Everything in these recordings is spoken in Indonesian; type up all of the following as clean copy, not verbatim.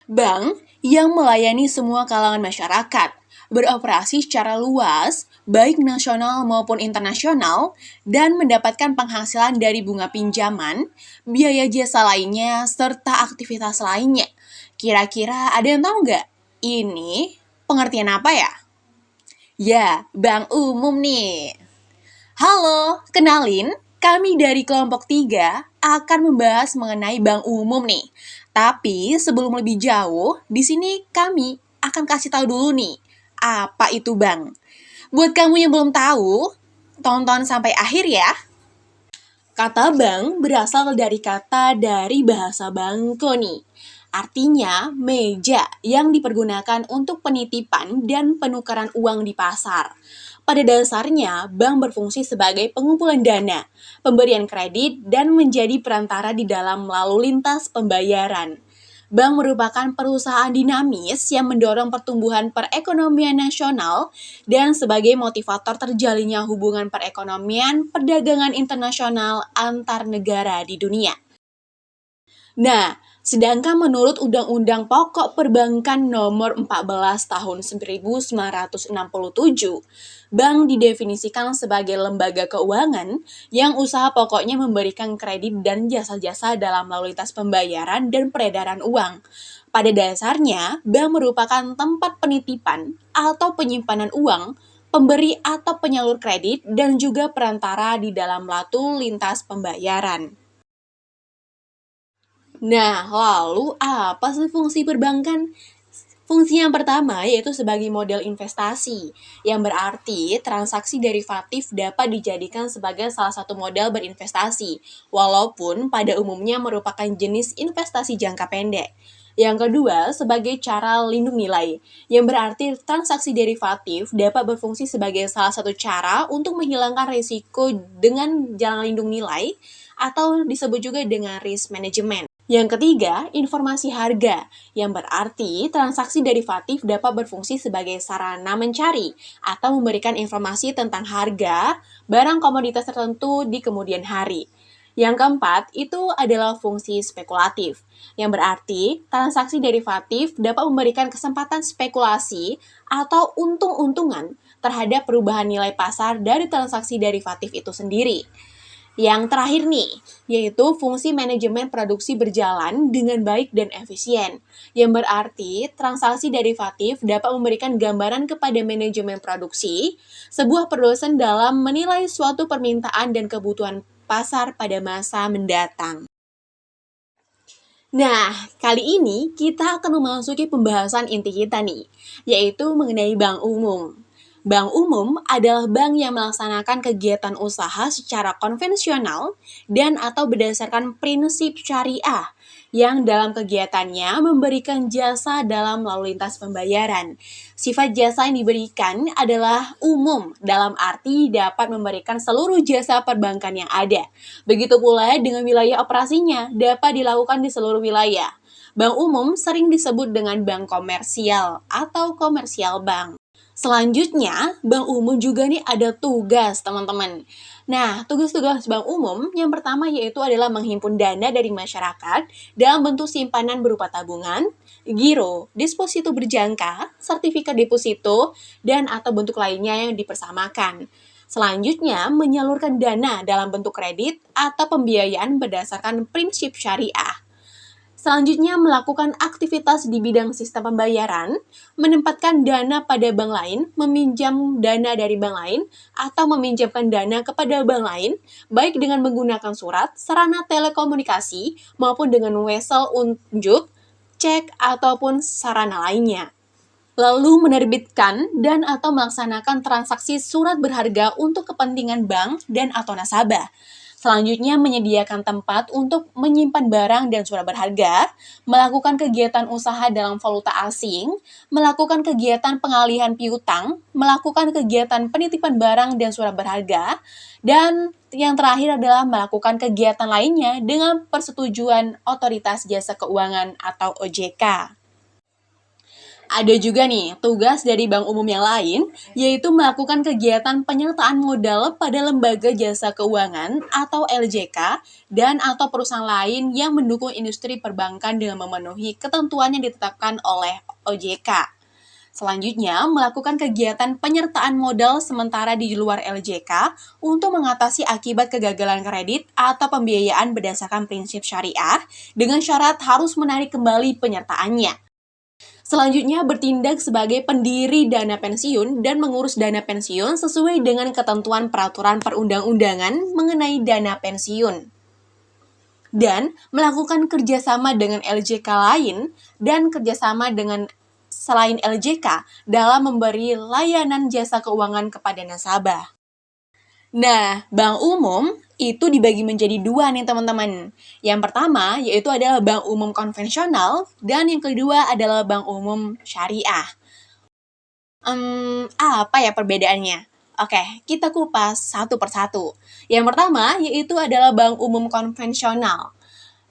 Bank yang melayani semua kalangan masyarakat, beroperasi secara luas, baik nasional maupun internasional, dan mendapatkan penghasilan dari bunga pinjaman, biaya jasa lainnya, serta aktivitas lainnya. Kira-kira ada yang tahu nggak? Ini pengertian apa ya? Ya, bank umum nih. Halo, kenalin, kami dari kelompok 3 akan membahas mengenai bank umum nih. Tapi sebelum lebih jauh, di sini kami akan kasih tahu dulu nih, apa itu bank. Buat kamu yang belum tahu, tonton sampai akhir ya. Kata bank berasal dari bahasa bangko nih. Artinya meja yang dipergunakan untuk penitipan dan penukaran uang di pasar. Pada dasarnya, bank berfungsi sebagai pengumpulan dana, pemberian kredit, dan menjadi perantara di dalam lalu lintas pembayaran. Bank merupakan perusahaan dinamis yang mendorong pertumbuhan perekonomian nasional dan sebagai motivator terjalinnya hubungan perekonomian perdagangan internasional antar negara di dunia. Nah, sedangkan menurut Undang-Undang Pokok Perbankan Nomor 14 Tahun 1967, bank didefinisikan sebagai lembaga keuangan yang usaha pokoknya memberikan kredit dan jasa-jasa dalam lalu lintas pembayaran dan peredaran uang. Pada dasarnya, bank merupakan tempat penitipan atau penyimpanan uang, pemberi atau penyalur kredit, dan juga perantara di dalam lalu lintas pembayaran. Nah, lalu apa sih fungsi perbankan? Fungsi yang pertama yaitu sebagai model investasi, yang berarti transaksi derivatif dapat dijadikan sebagai salah satu model berinvestasi, walaupun pada umumnya merupakan jenis investasi jangka pendek. Yang kedua, sebagai cara lindung nilai, yang berarti transaksi derivatif dapat berfungsi sebagai salah satu cara untuk menghilangkan risiko dengan jalan lindung nilai atau disebut juga dengan risk management. Yang ketiga, informasi harga, yang berarti transaksi derivatif dapat berfungsi sebagai sarana mencari atau memberikan informasi tentang harga barang komoditas tertentu di kemudian hari. Yang keempat, itu adalah fungsi spekulatif, yang berarti transaksi derivatif dapat memberikan kesempatan spekulasi atau untung-untungan terhadap perubahan nilai pasar dari transaksi derivatif itu sendiri. Yang terakhir nih, yaitu fungsi manajemen produksi berjalan dengan baik dan efisien, yang berarti transaksi derivatif dapat memberikan gambaran kepada manajemen produksi, sebuah pedoman dalam menilai suatu permintaan dan kebutuhan pasar pada masa mendatang. Nah, kali ini kita akan memasuki pembahasan inti kita nih, yaitu mengenai bank umum. Bank umum adalah bank yang melaksanakan kegiatan usaha secara konvensional dan atau berdasarkan prinsip syariah yang dalam kegiatannya memberikan jasa dalam lalu lintas pembayaran. Sifat jasa yang diberikan adalah umum dalam arti dapat memberikan seluruh jasa perbankan yang ada. Begitu pula dengan wilayah operasinya dapat dilakukan di seluruh wilayah. Bank umum sering disebut dengan bank komersial atau komersial bank. Selanjutnya, bank umum juga nih ada tugas, teman-teman. Nah, tugas-tugas bank umum yang pertama yaitu adalah menghimpun dana dari masyarakat dalam bentuk simpanan berupa tabungan, giro, deposito berjangka, sertifikat deposito, dan atau bentuk lainnya yang dipersamakan. Selanjutnya, menyalurkan dana dalam bentuk kredit atau pembiayaan berdasarkan prinsip syariah. Selanjutnya, melakukan aktivitas di bidang sistem pembayaran, menempatkan dana pada bank lain, meminjam dana dari bank lain, atau meminjamkan dana kepada bank lain, baik dengan menggunakan surat, sarana telekomunikasi, maupun dengan wesel unjuk, cek, ataupun sarana lainnya. Lalu menerbitkan dan atau melaksanakan transaksi surat berharga untuk kepentingan bank dan atau nasabah. Selanjutnya, menyediakan tempat untuk menyimpan barang dan surat berharga, melakukan kegiatan usaha dalam valuta asing, melakukan kegiatan pengalihan piutang, melakukan kegiatan penitipan barang dan surat berharga, dan yang terakhir adalah melakukan kegiatan lainnya dengan persetujuan Otoritas Jasa Keuangan atau OJK. Ada juga nih tugas dari bank umum yang lain, yaitu melakukan kegiatan penyertaan modal pada lembaga jasa keuangan atau LJK dan atau perusahaan lain yang mendukung industri perbankan dengan memenuhi ketentuan yang ditetapkan oleh OJK. Selanjutnya, melakukan kegiatan penyertaan modal sementara di luar LJK untuk mengatasi akibat kegagalan kredit atau pembiayaan berdasarkan prinsip syariah dengan syarat harus menarik kembali penyertaannya. Selanjutnya, bertindak sebagai pendiri dana pensiun dan mengurus dana pensiun sesuai dengan ketentuan peraturan perundang-undangan mengenai dana pensiun. Dan melakukan kerjasama dengan LJK lain dan kerjasama dengan selain LJK dalam memberi layanan jasa keuangan kepada nasabah. Nah, bank umum itu dibagi menjadi dua nih teman-teman. Yang pertama yaitu adalah bank umum konvensional dan yang kedua adalah bank umum syariah. Apa ya perbedaannya? Oke, kita kupas satu persatu. Yang pertama yaitu adalah bank umum konvensional.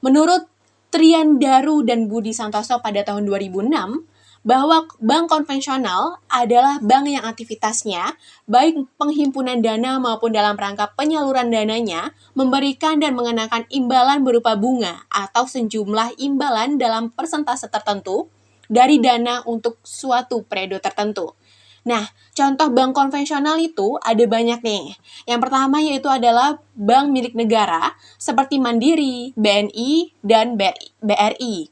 Menurut Trian Daru dan Budi Santoso pada tahun 2006, bahwa bank konvensional adalah bank yang aktivitasnya, baik penghimpunan dana maupun dalam rangka penyaluran dananya, memberikan dan mengenakan imbalan berupa bunga atau sejumlah imbalan dalam persentase tertentu dari dana untuk suatu periode tertentu. Nah, contoh bank konvensional itu ada banyak nih. Yang pertama yaitu adalah bank milik negara seperti Mandiri, BNI, dan BRI.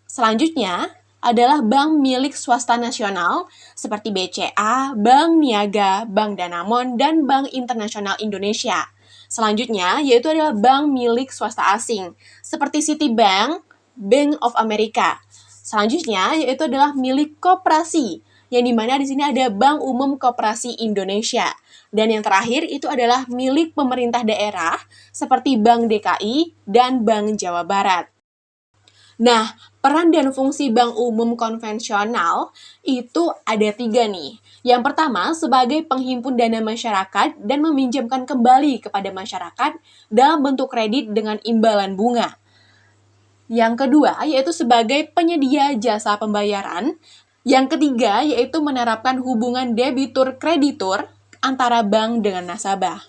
Selanjutnya adalah bank milik swasta nasional seperti BCA, Bank Niaga, Bank Danamon, dan Bank Internasional Indonesia. Selanjutnya yaitu adalah bank milik swasta asing seperti Citibank, Bank of America. Selanjutnya yaitu adalah milik koperasi, yang dimana di sini ada Bank Umum Koperasi Indonesia. Dan yang terakhir itu adalah milik pemerintah daerah seperti Bank DKI dan Bank Jawa Barat. Nah, peran dan fungsi bank umum konvensional itu ada 3 nih. Yang pertama, sebagai penghimpun dana masyarakat dan meminjamkan kembali kepada masyarakat dalam bentuk kredit dengan imbalan bunga. Yang kedua, yaitu sebagai penyedia jasa pembayaran. Yang ketiga, yaitu menerapkan hubungan debitur-kreditur antara bank dengan nasabah.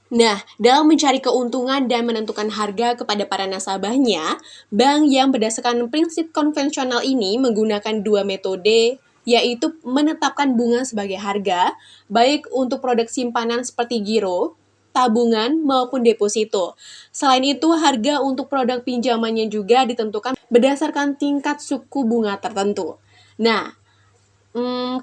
Nah, dalam mencari keuntungan dan menentukan harga kepada para nasabahnya, bank yang berdasarkan prinsip konvensional ini menggunakan dua metode, yaitu menetapkan bunga sebagai harga, baik untuk produk simpanan seperti giro, tabungan, maupun deposito. Selain itu, harga untuk produk pinjamannya juga ditentukan berdasarkan tingkat suku bunga tertentu. Nah,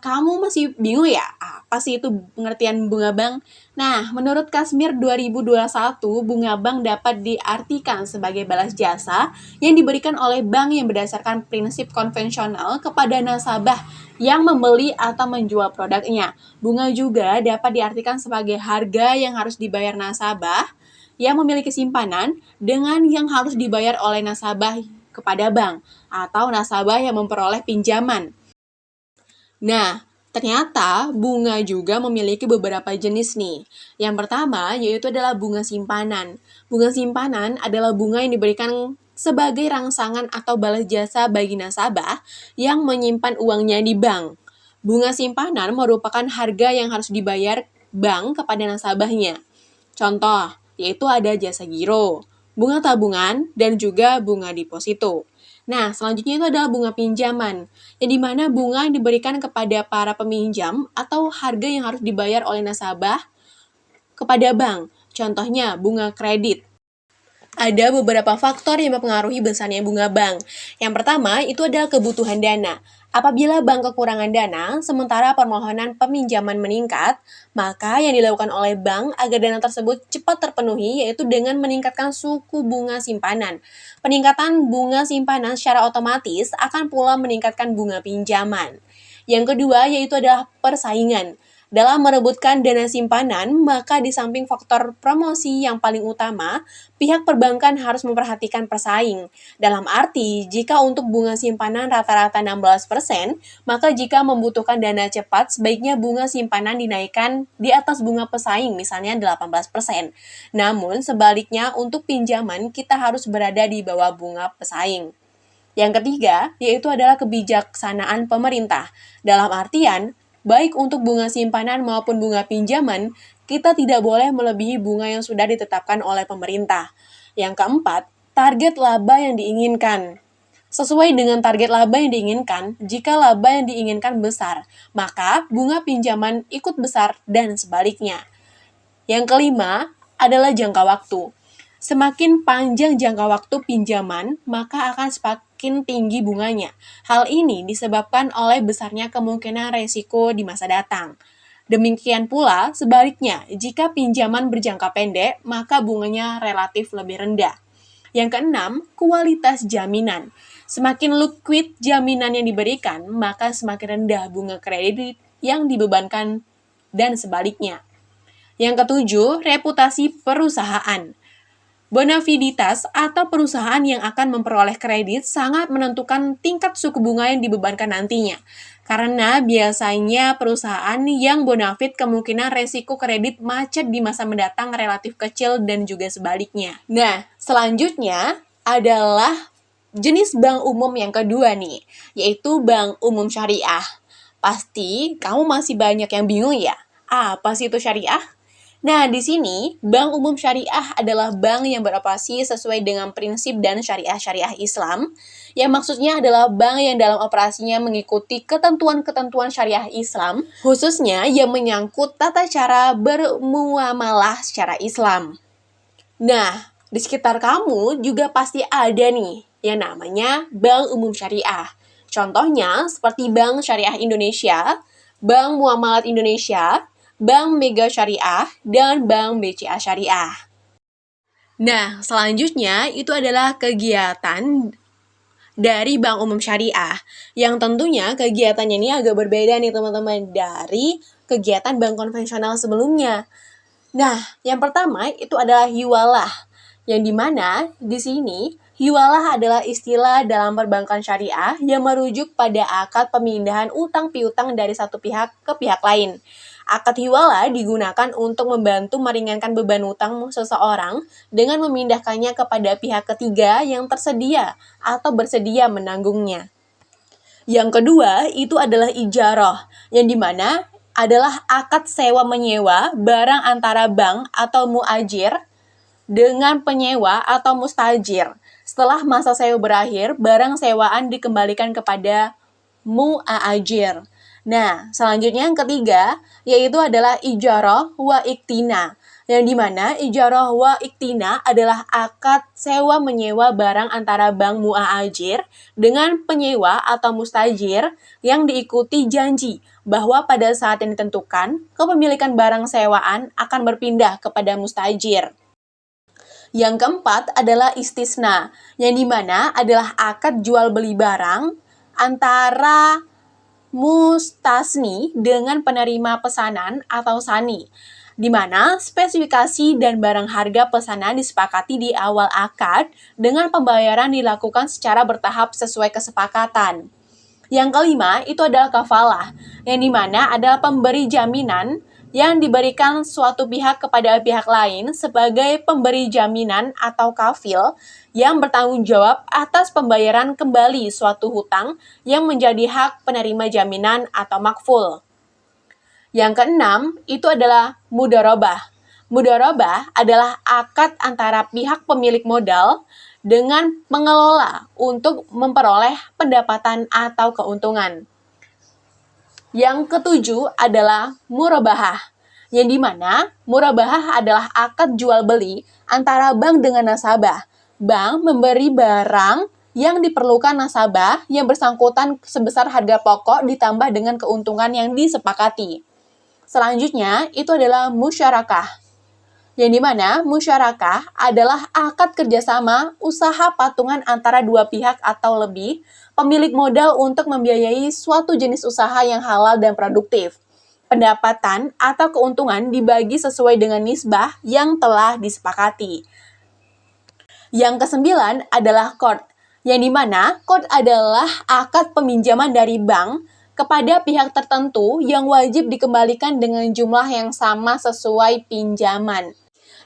kamu masih bingung ya? Apa sih itu pengertian bunga bank? Nah, menurut Kasmir 2021, bunga bank dapat diartikan sebagai balas jasa yang diberikan oleh bank yang berdasarkan prinsip konvensional kepada nasabah yang membeli atau menjual produknya. Bunga juga dapat diartikan sebagai harga yang harus dibayar nasabah yang memiliki simpanan dengan yang harus dibayar oleh nasabah kepada bank atau nasabah yang memperoleh pinjaman. Nah, ternyata bunga juga memiliki beberapa jenis nih. Yang pertama yaitu adalah bunga simpanan. Bunga simpanan adalah bunga yang diberikan sebagai rangsangan atau balas jasa bagi nasabah yang menyimpan uangnya di bank. Bunga simpanan merupakan harga yang harus dibayar bank kepada nasabahnya. Contoh, yaitu ada jasa giro, bunga tabungan, dan juga bunga deposito. Nah, selanjutnya itu adalah bunga pinjaman, yang dimana bunga yang diberikan kepada para peminjam atau harga yang harus dibayar oleh nasabah kepada bank. Contohnya, bunga kredit. Ada beberapa faktor yang mempengaruhi besarnya bunga bank. Yang pertama, itu adalah kebutuhan dana. Apabila bank kekurangan dana, sementara permohonan peminjaman meningkat, maka yang dilakukan oleh bank agar dana tersebut cepat terpenuhi yaitu dengan meningkatkan suku bunga simpanan. Peningkatan bunga simpanan secara otomatis akan pula meningkatkan bunga pinjaman. Yang kedua yaitu adalah persaingan. Dalam merebutkan dana simpanan, maka di samping faktor promosi yang paling utama, pihak perbankan harus memperhatikan pesaing. Dalam arti, jika untuk bunga simpanan rata-rata 16%, maka jika membutuhkan dana cepat, sebaiknya bunga simpanan dinaikkan di atas bunga pesaing, misalnya 18%. Namun, sebaliknya untuk pinjaman, kita harus berada di bawah bunga pesaing. Yang ketiga, yaitu adalah kebijaksanaan pemerintah. Dalam artian, baik untuk bunga simpanan maupun bunga pinjaman, kita tidak boleh melebihi bunga yang sudah ditetapkan oleh pemerintah. Yang keempat, target laba yang diinginkan. Sesuai dengan target laba yang diinginkan, jika laba yang diinginkan besar, maka bunga pinjaman ikut besar dan sebaliknya. Yang kelima adalah jangka waktu. Semakin panjang jangka waktu pinjaman, maka akan semakin tinggi bunganya. Hal ini disebabkan oleh besarnya kemungkinan resiko di masa datang. Demikian pula sebaliknya, jika pinjaman berjangka pendek, maka bunganya relatif lebih rendah. Yang keenam, kualitas jaminan. Semakin liquid jaminan yang diberikan, maka semakin rendah bunga kredit yang dibebankan dan sebaliknya. Yang ketujuh, reputasi perusahaan. Bonafiditas atau perusahaan yang akan memperoleh kredit sangat menentukan tingkat suku bunga yang dibebankan nantinya. Karena biasanya perusahaan yang bonafit kemungkinan resiko kredit macet di masa mendatang relatif kecil dan juga sebaliknya. Nah, selanjutnya adalah jenis bank umum yang kedua nih, yaitu bank umum syariah. Pasti kamu masih banyak yang bingung ya, apa sih itu syariah? Nah, di sini, Bank Umum Syariah adalah bank yang beroperasi sesuai dengan prinsip dan syariah-syariah Islam, yang maksudnya adalah bank yang dalam operasinya mengikuti ketentuan-ketentuan syariah Islam, khususnya yang menyangkut tata cara bermuamalah secara Islam. Nah, di sekitar kamu juga pasti ada nih yang namanya Bank Umum Syariah. Contohnya seperti Bank Syariah Indonesia, Bank Muamalat Indonesia, Bank Mega Syariah, dan Bank BCA Syariah. Nah, selanjutnya itu adalah kegiatan dari Bank Umum Syariah, yang tentunya kegiatannya ini agak berbeda nih teman-teman dari kegiatan bank konvensional sebelumnya. Nah, yang pertama itu adalah hiwalah, yang dimana di sini hiwalah adalah istilah dalam perbankan syariah yang merujuk pada akad pemindahan utang piutang dari satu pihak ke pihak lain. Akad hiwalah digunakan untuk membantu meringankan beban utang seseorang dengan memindahkannya kepada pihak ketiga yang tersedia atau bersedia menanggungnya. Yang kedua itu adalah ijarah, yang dimana adalah akad sewa menyewa barang antara bank atau muajir dengan penyewa atau mustajir. Setelah masa sewa berakhir, barang sewaan dikembalikan kepada muajir. Nah, selanjutnya yang ketiga, yaitu adalah ijarah wa iktina, yang dimana ijarah wa iktina adalah akad sewa menyewa barang antara bank muajir dengan penyewa atau mustajir yang diikuti janji bahwa pada saat yang ditentukan, kepemilikan barang sewaan akan berpindah kepada mustajir. Yang keempat adalah istisna, yang dimana adalah akad jual beli barang antara mustasni dengan penerima pesanan atau sani, di mana spesifikasi dan barang harga pesanan disepakati di awal akad dengan pembayaran dilakukan secara bertahap sesuai kesepakatan. Yang kelima itu adalah kafalah, yang dimana adalah pemberi jaminan yang diberikan suatu pihak kepada pihak lain sebagai pemberi jaminan atau kafil yang bertanggung jawab atas pembayaran kembali suatu hutang yang menjadi hak penerima jaminan atau makful. Yang keenam itu adalah mudharabah. Mudharabah adalah akad antara pihak pemilik modal dengan pengelola untuk memperoleh pendapatan atau keuntungan. Yang ketujuh adalah murabahah, yang dimana murabahah adalah akad jual beli antara bank dengan nasabah. Bank memberi barang yang diperlukan nasabah yang bersangkutan sebesar harga pokok ditambah dengan keuntungan yang disepakati. Selanjutnya itu adalah musyarakah, yang dimana musyarakah adalah akad kerjasama usaha patungan antara dua pihak atau lebih pemilik modal untuk membiayai suatu jenis usaha yang halal dan produktif. Pendapatan atau keuntungan dibagi sesuai dengan nisbah yang telah disepakati. Yang kesembilan adalah qard, yang dimana qard adalah akad peminjaman dari bank kepada pihak tertentu yang wajib dikembalikan dengan jumlah yang sama sesuai pinjaman.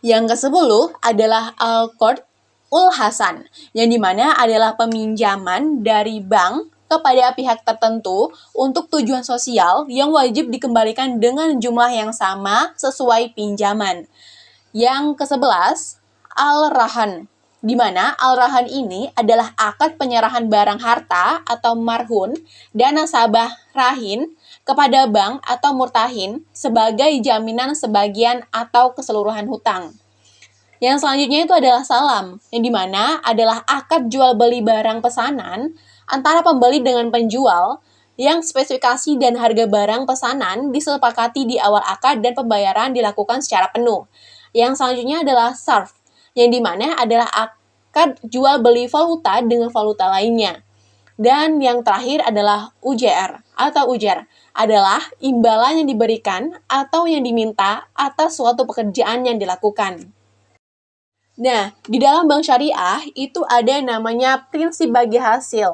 Yang ke-10 adalah al-qard, ul hasan, yang dimana adalah peminjaman dari bank kepada pihak tertentu untuk tujuan sosial yang wajib dikembalikan dengan jumlah yang sama sesuai pinjaman. Yang ke-11, al-rahan, di mana al-rahan ini adalah akad penyerahan barang harta atau marhun dan nasabah rahin kepada bank atau murtahin sebagai jaminan sebagian atau keseluruhan hutang. Yang selanjutnya itu adalah salam, yang dimana adalah akad jual beli barang pesanan antara pembeli dengan penjual yang spesifikasi dan harga barang pesanan disepakati di awal akad dan pembayaran dilakukan secara penuh. Yang selanjutnya adalah sarf, yang dimana adalah akad jual beli valuta dengan valuta lainnya. Dan yang terakhir adalah UJR atau ujar, adalah imbalan yang diberikan atau yang diminta atas suatu pekerjaan yang dilakukan. Nah, di dalam bank syariah itu ada yang namanya prinsip bagi hasil.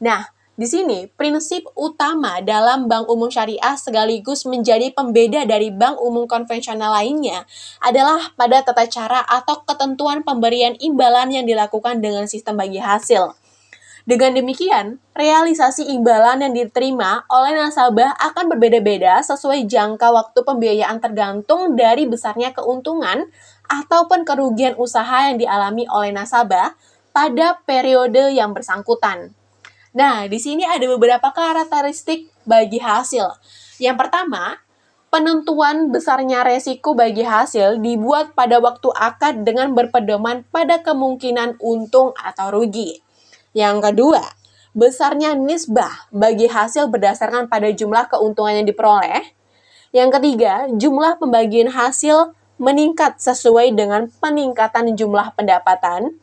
Nah, di sini prinsip utama dalam bank umum syariah sekaligus menjadi pembeda dari bank umum konvensional lainnya adalah pada tata cara atau ketentuan pemberian imbalan yang dilakukan dengan sistem bagi hasil. Dengan demikian, realisasi imbalan yang diterima oleh nasabah akan berbeda-beda sesuai jangka waktu pembiayaan tergantung dari besarnya keuntungan ataupun kerugian usaha yang dialami oleh nasabah pada periode yang bersangkutan. Nah, di sini ada beberapa karakteristik bagi hasil. Yang pertama, penentuan besarnya resiko bagi hasil dibuat pada waktu akad dengan berpedoman pada kemungkinan untung atau rugi. Yang kedua, besarnya nisbah bagi hasil berdasarkan pada jumlah keuntungan yang diperoleh. Yang ketiga, jumlah pembagian hasil meningkat sesuai dengan peningkatan jumlah pendapatan.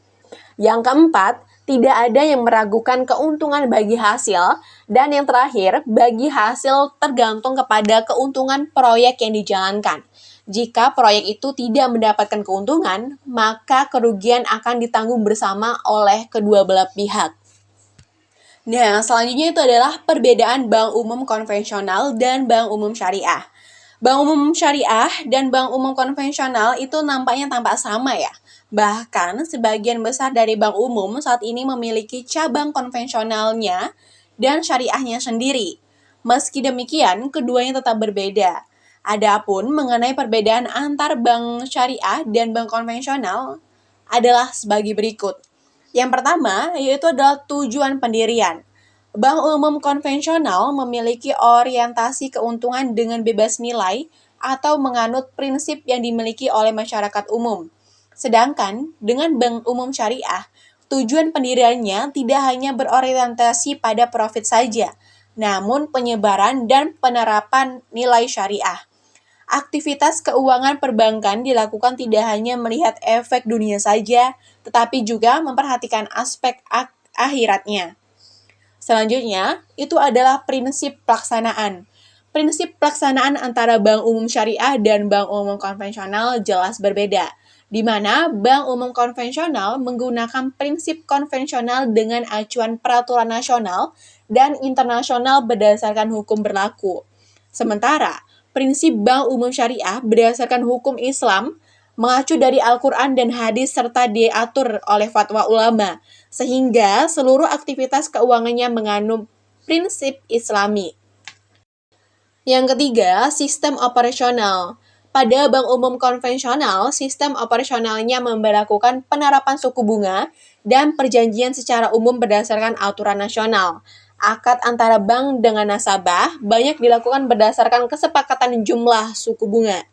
Yang keempat, tidak ada yang meragukan keuntungan bagi hasil. Dan yang terakhir, bagi hasil tergantung kepada keuntungan proyek yang dijalankan. Jika proyek itu tidak mendapatkan keuntungan, maka kerugian akan ditanggung bersama oleh kedua belah pihak. Nah, selanjutnya itu adalah perbedaan bank umum konvensional dan bank umum syariah. Bank umum syariah dan bank umum konvensional itu nampaknya tampak sama ya. Bahkan sebagian besar dari bank umum saat ini memiliki cabang konvensionalnya dan syariahnya sendiri. Meski demikian, keduanya tetap berbeda. Adapun mengenai perbedaan antar bank syariah dan bank konvensional adalah sebagai berikut. Yang pertama, yaitu adalah tujuan pendirian. Bank umum konvensional memiliki orientasi keuntungan dengan bebas nilai atau menganut prinsip yang dimiliki oleh masyarakat umum. Sedangkan dengan bank umum syariah, tujuan pendiriannya tidak hanya berorientasi pada profit saja, namun penyebaran dan penerapan nilai syariah. Aktivitas keuangan perbankan dilakukan tidak hanya melihat efek dunia saja, tetapi juga memperhatikan aspek akhiratnya. Selanjutnya, itu adalah prinsip pelaksanaan. Prinsip pelaksanaan antara bank umum syariah dan bank umum konvensional jelas berbeda, di mana bank umum konvensional menggunakan prinsip konvensional dengan acuan peraturan nasional dan internasional berdasarkan hukum berlaku. Sementara, prinsip bank umum syariah berdasarkan hukum Islam mengacu dari Al-Quran dan hadis serta diatur oleh fatwa ulama, sehingga seluruh aktivitas keuangannya mengandung prinsip Islami. Yang ketiga, sistem operasional. Pada bank umum konvensional, sistem operasionalnya memberlakukan penerapan suku bunga dan perjanjian secara umum berdasarkan aturan nasional. Akad antara bank dengan nasabah banyak dilakukan berdasarkan kesepakatan jumlah suku bunga.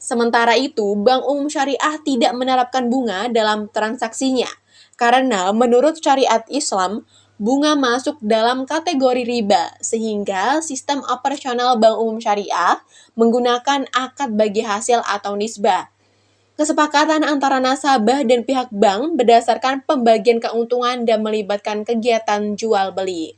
Sementara itu, bank umum syariah tidak menerapkan bunga dalam transaksinya, karena menurut syariat Islam, bunga masuk dalam kategori riba, sehingga sistem operasional bank umum syariah menggunakan akad bagi hasil atau nisbah. Kesepakatan antara nasabah dan pihak bank berdasarkan pembagian keuntungan dan melibatkan kegiatan jual beli.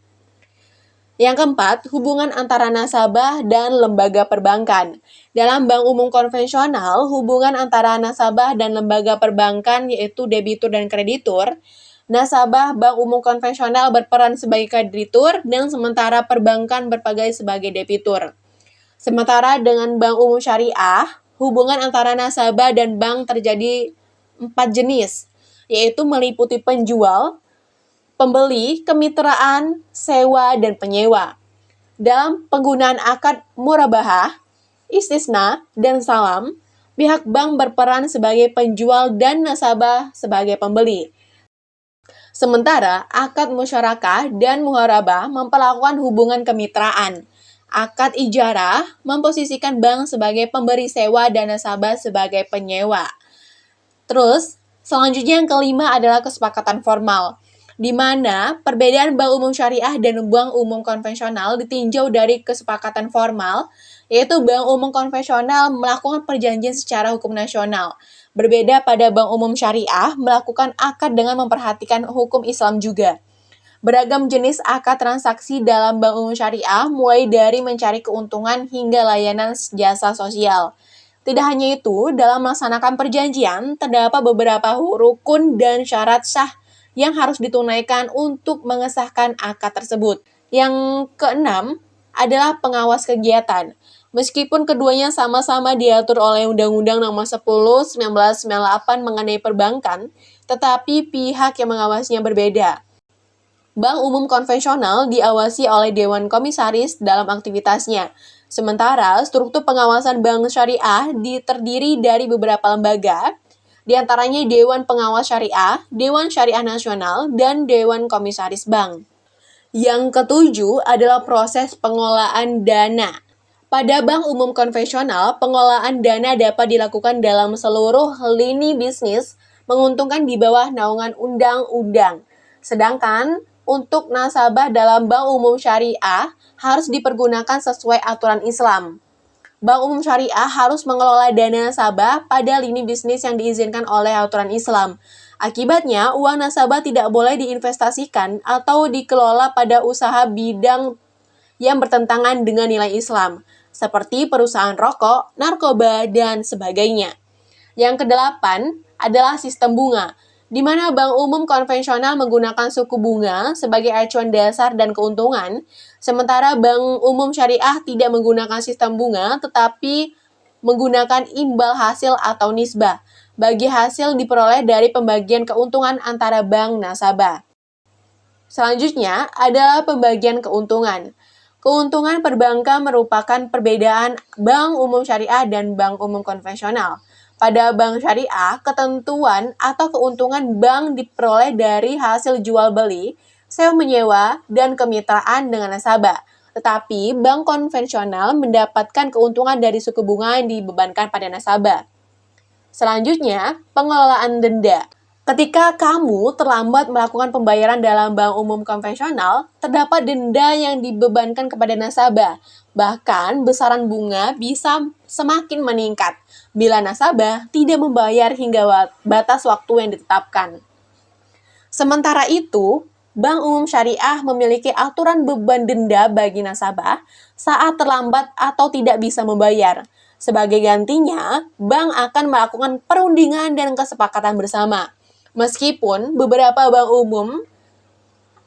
Yang keempat, hubungan antara nasabah dan lembaga perbankan. Dalam bank umum konvensional, hubungan antara nasabah dan lembaga perbankan yaitu debitur dan kreditur. Nasabah bank umum konvensional berperan sebagai kreditur dan sementara perbankan berperan sebagai debitur. Sementara dengan bank umum syariah, hubungan antara nasabah dan bank terjadi 4 jenis. yaitu meliputi penjual, pembeli, kemitraan, sewa, dan penyewa. Dalam penggunaan akad murabahah, istisna, dan salam, pihak bank berperan sebagai penjual dan nasabah sebagai pembeli. Sementara akad musyarakah dan muharabah memperlakukan hubungan kemitraan. Akad ijarah memposisikan bank sebagai pemberi sewa dan nasabah sebagai penyewa. Terus, selanjutnya yang kelima adalah kesepakatan formal, di mana perbedaan bank umum syariah dan bank umum konvensional ditinjau dari kesepakatan formal, yaitu bank umum konvensional melakukan perjanjian secara hukum nasional. Berbeda pada bank umum syariah melakukan akad dengan memperhatikan hukum Islam juga. Beragam jenis akad transaksi dalam bank umum syariah mulai dari mencari keuntungan hingga layanan jasa sosial. Tidak hanya itu, dalam melaksanakan perjanjian, terdapat beberapa rukun dan syarat sah yang harus ditunaikan untuk mengesahkan akad tersebut. Yang keenam adalah pengawas kegiatan. Meskipun keduanya sama-sama diatur oleh Undang-Undang Nomor 10 1998 mengenai perbankan, tetapi pihak yang mengawasinya berbeda. Bank umum konvensional diawasi oleh Dewan Komisaris dalam aktivitasnya. Sementara struktur pengawasan bank syariah terdiri dari beberapa lembaga, di antaranya Dewan Pengawas Syariah, Dewan Syariah Nasional, dan Dewan Komisaris Bank. Yang ketujuh adalah proses pengelolaan dana. Pada bank umum konvensional, pengelolaan dana dapat dilakukan dalam seluruh lini bisnis, menguntungkan di bawah naungan undang-undang. Sedangkan untuk nasabah dalam bank umum syariah harus dipergunakan sesuai aturan Islam. Bank umum syariah harus mengelola dana nasabah pada lini bisnis yang diizinkan oleh aturan Islam. Akibatnya, uang nasabah tidak boleh diinvestasikan atau dikelola pada usaha bidang yang bertentangan dengan nilai Islam, seperti perusahaan rokok, narkoba, dan sebagainya. Yang kedelapan adalah sistem bunga, di mana bank umum konvensional menggunakan suku bunga sebagai acuan dasar dan keuntungan, sementara bank umum syariah tidak menggunakan sistem bunga, tetapi menggunakan imbal hasil atau nisbah, bagi hasil diperoleh dari pembagian keuntungan antara bank nasabah. Selanjutnya adalah pembagian keuntungan. Keuntungan perbankan merupakan perbedaan bank umum syariah dan bank umum konvensional. Pada bank syariah, ketentuan atau keuntungan bank diperoleh dari hasil jual beli, sewa menyewa, dan kemitraan dengan nasabah. Tetapi bank konvensional mendapatkan keuntungan dari suku bunga yang dibebankan pada nasabah. Selanjutnya, pengelolaan denda. Ketika kamu terlambat melakukan pembayaran dalam bank umum konvensional, terdapat denda yang dibebankan kepada nasabah. Bahkan, besaran bunga bisa semakin meningkat bila nasabah tidak membayar hingga batas waktu yang ditetapkan. Sementara itu, bank umum syariah memiliki aturan beban denda bagi nasabah saat terlambat atau tidak bisa membayar. Sebagai gantinya, bank akan melakukan perundingan dan kesepakatan bersama. Meskipun beberapa bank umum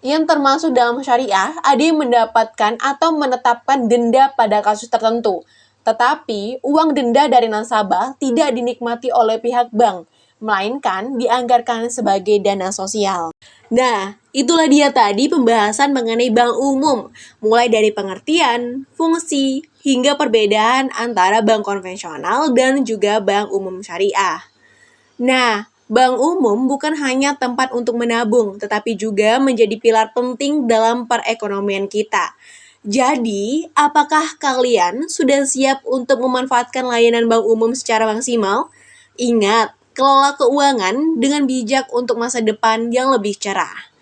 yang termasuk dalam syariah ada yang mendapatkan atau menetapkan denda pada kasus tertentu, tetapi uang denda dari nasabah tidak dinikmati oleh pihak bank, melainkan dianggarkan sebagai dana sosial. Nah, itulah dia tadi pembahasan mengenai bank umum, mulai dari pengertian, fungsi, hingga perbedaan antara bank konvensional dan juga bank umum syariah. Nah, bank umum bukan hanya tempat untuk menabung, tetapi juga menjadi pilar penting dalam perekonomian kita. Jadi, apakah kalian sudah siap untuk memanfaatkan layanan bank umum secara maksimal? Ingat, kelola keuangan dengan bijak untuk masa depan yang lebih cerah.